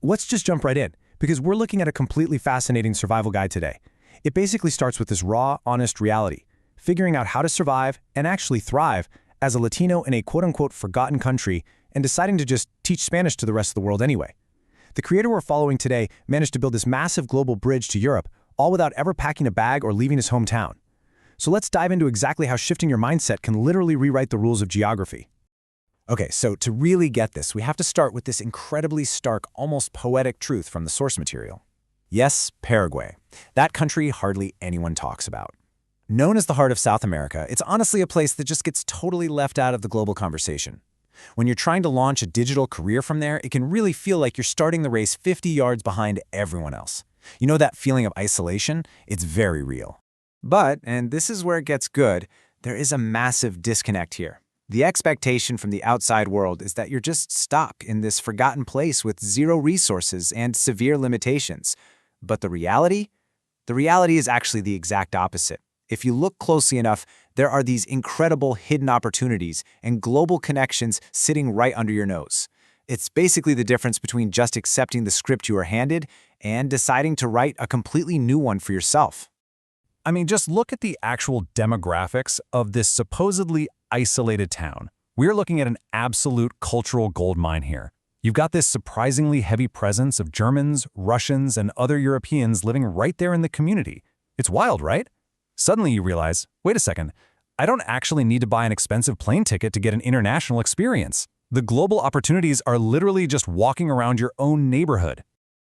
let's just jump right in, because we're looking at a completely fascinating survival guide today. It basically starts with this raw, honest reality, figuring out how to survive and actually thrive as a Latino in a quote-unquote forgotten country and deciding to just teach Spanish to the rest of the world anyway. The creator we're following today managed to build this massive global bridge to Europe, all without ever packing a bag or leaving his hometown. So let's dive into exactly how shifting your mindset can literally rewrite the rules of geography. Okay, so to really get this, we have to start with this incredibly stark, almost poetic truth from the source material. Yes, Paraguay. That country hardly anyone talks about. Known as the heart of South America, it's honestly a place that just gets totally left out of the global conversation. When you're trying to launch a digital career from there, it can really feel like you're starting the race 50 yards behind everyone else. You know that feeling of isolation? It's very real. But, and this is where it gets good, there is a massive disconnect here. The expectation from the outside world is that you're just stuck in this forgotten place with zero resources and severe limitations. But the reality? The reality is actually the exact opposite. If you look closely enough, there are these incredible hidden opportunities and global connections sitting right under your nose. It's basically the difference between just accepting the script you are handed and deciding to write a completely new one for yourself. I mean, just look at the actual demographics of this supposedly isolated town. We're looking at an absolute cultural goldmine here. You've got this surprisingly heavy presence of Germans, Russians, and other Europeans living right there in the community. It's wild, right? Suddenly you realize, wait a second, I don't actually need to buy an expensive plane ticket to get an international experience. The global opportunities are literally just walking around your own neighborhood.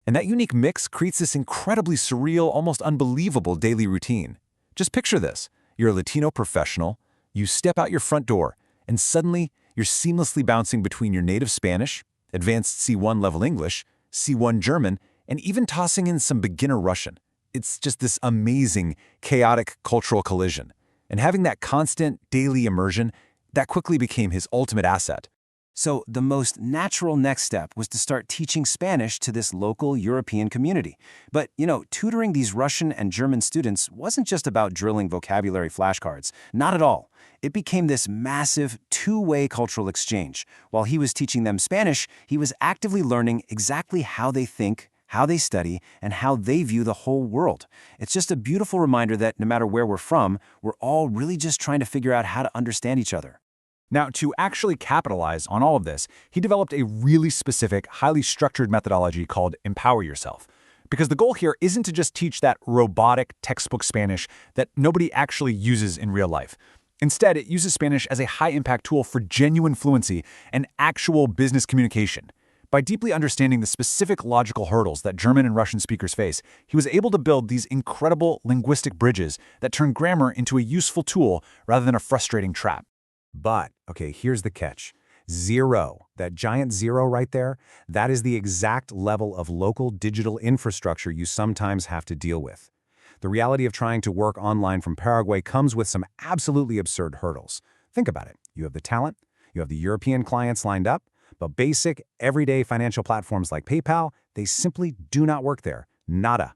And that unique mix creates this incredibly surreal, almost unbelievable daily routine. Just picture this. You're a Latino professional, you step out your front door, and suddenly you're seamlessly bouncing between your native Spanish, advanced C1 level English, C1 German, and even tossing in some beginner Russian. It's just this amazing, chaotic cultural collision. And having that constant daily immersion, that quickly became his ultimate asset. So the most natural next step was to start teaching Spanish to this local European community. But, tutoring these Russian and German students wasn't just about drilling vocabulary flashcards. Not at all. It became this massive, two-way cultural exchange. While he was teaching them Spanish, he was actively learning exactly how they think, how they study, and how they view the whole world. It's just a beautiful reminder that no matter where we're from, we're all really just trying to figure out how to understand each other. Now, to actually capitalize on all of this, he developed a really specific, highly structured methodology called Empower Yourself. Because the goal here isn't to just teach that robotic textbook Spanish that nobody actually uses in real life. Instead, it uses Spanish as a high-impact tool for genuine fluency and actual business communication. By deeply understanding the specific logical hurdles that German and Russian speakers face, he was able to build these incredible linguistic bridges that turn grammar into a useful tool rather than a frustrating trap. But, okay, here's the catch. Zero, that giant zero right there, that is the exact level of local digital infrastructure you sometimes have to deal with. The reality of trying to work online from Paraguay comes with some absolutely absurd hurdles. Think about it. You have the talent, you have the European clients lined up, but basic, everyday financial platforms like PayPal, they simply do not work there. Nada.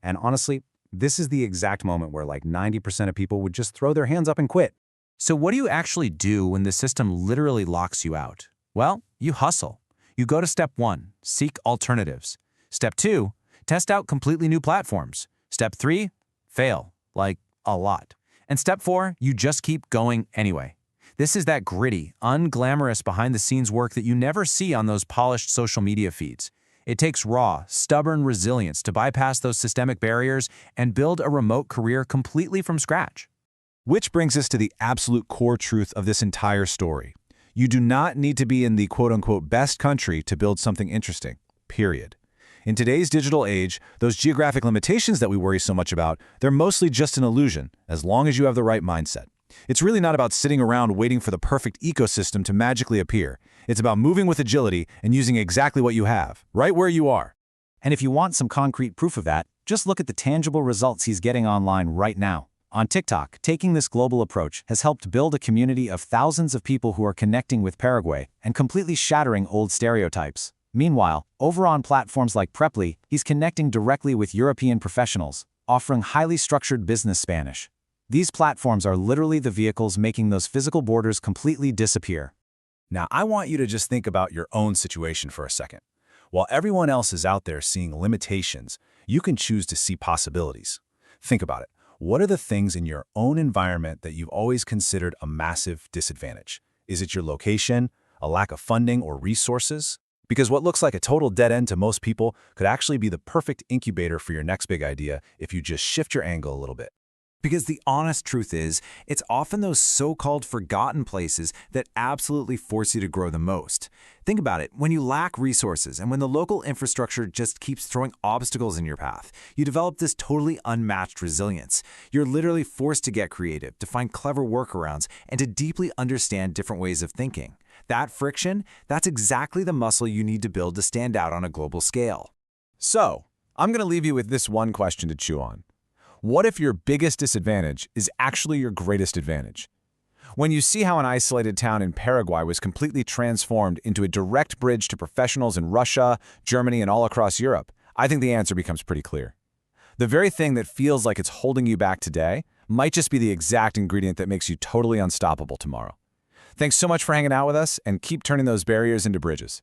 And honestly, this is the exact moment where like 90% of people would just throw their hands up and quit. So what do you actually do when the system literally locks you out? Well, you hustle. You go to step 1, seek alternatives. Step 2, test out completely new platforms. Step 3, fail, like a lot. And step 4, you just keep going anyway. This is that gritty, unglamorous behind-the-scenes work that you never see on those polished social media feeds. It takes raw, stubborn resilience to bypass those systemic barriers and build a remote career completely from scratch. Which brings us to the absolute core truth of this entire story. You do not need to be in the quote-unquote best country to build something interesting, period. In today's digital age, those geographic limitations that we worry so much about, they're mostly just an illusion, as long as you have the right mindset. It's really not about sitting around waiting for the perfect ecosystem to magically appear. It's about moving with agility and using exactly what you have, right where you are. And if you want some concrete proof of that, just look at the tangible results he's getting online right now. On TikTok, taking this global approach has helped build a community of thousands of people who are connecting with Paraguay and completely shattering old stereotypes. Meanwhile, over on platforms like Preply, he's connecting directly with European professionals, offering highly structured business Spanish. These platforms are literally the vehicles making those physical borders completely disappear. Now, I want you to just think about your own situation for a second. While everyone else is out there seeing limitations, you can choose to see possibilities. Think about it. What are the things in your own environment that you've always considered a massive disadvantage? Is it your location, a lack of funding or resources? Because what looks like a total dead end to most people could actually be the perfect incubator for your next big idea if you just shift your angle a little bit. Because the honest truth is, it's often those so-called forgotten places that absolutely force you to grow the most. Think about it. When you lack resources and when the local infrastructure just keeps throwing obstacles in your path, you develop this totally unmatched resilience. You're literally forced to get creative, to find clever workarounds, and to deeply understand different ways of thinking. That friction, that's exactly the muscle you need to build to stand out on a global scale. So, I'm going to leave you with this one question to chew on. What if your biggest disadvantage is actually your greatest advantage? When you see how an isolated town in Paraguay was completely transformed into a direct bridge to professionals in Russia, Germany, and all across Europe, I think the answer becomes pretty clear. The very thing that feels like it's holding you back today might just be the exact ingredient that makes you totally unstoppable tomorrow. Thanks so much for hanging out with us, and keep turning those barriers into bridges.